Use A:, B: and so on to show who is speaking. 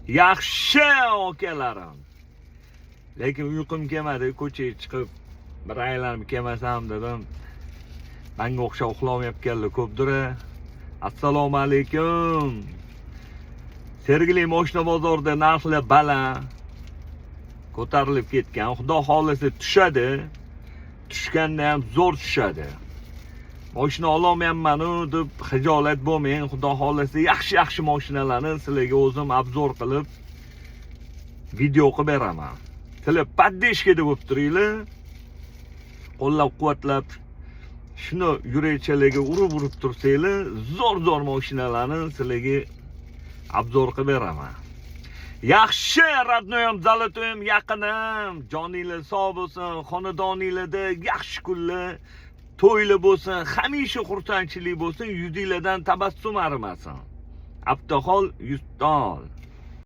A: Yaxshi akalarim. Lekin uyqum kelmadi, ko'chaga chiqib bir aylanib kelmasam dedim. Menga o'xshab uxlamayotganlar ko'pdir. Assalomu alaykum. Sergeli mashina bozorida narxlar baland ko'tarilib ketgan. Xudo xolisa tushadi. Tushganda ham zo'r tushadi. Mashina ololmayapman deb xijolat bo'lmang. Xudo xolisa yaxshi mashinalarni sizlarga o'zim obzor qilib video qilib beraman. Sizlar poddeshkada bo'lib turinglar. Qo'llab-quvvatlab shuni yurakchalarga urib tursanglar, zo'r mashinalarni sizlarga obzor qilib beraman. Yaxshi radnoyim, zalotoyim, yaqinim, joninglar sog' bo'lsin, xonadoninglarda yaxshi kunlar, to'ylar bo'lsin, hamisha xursandchilik bo'lsin, yuzinglardan tabassum arimasin. Abduxol Yustol.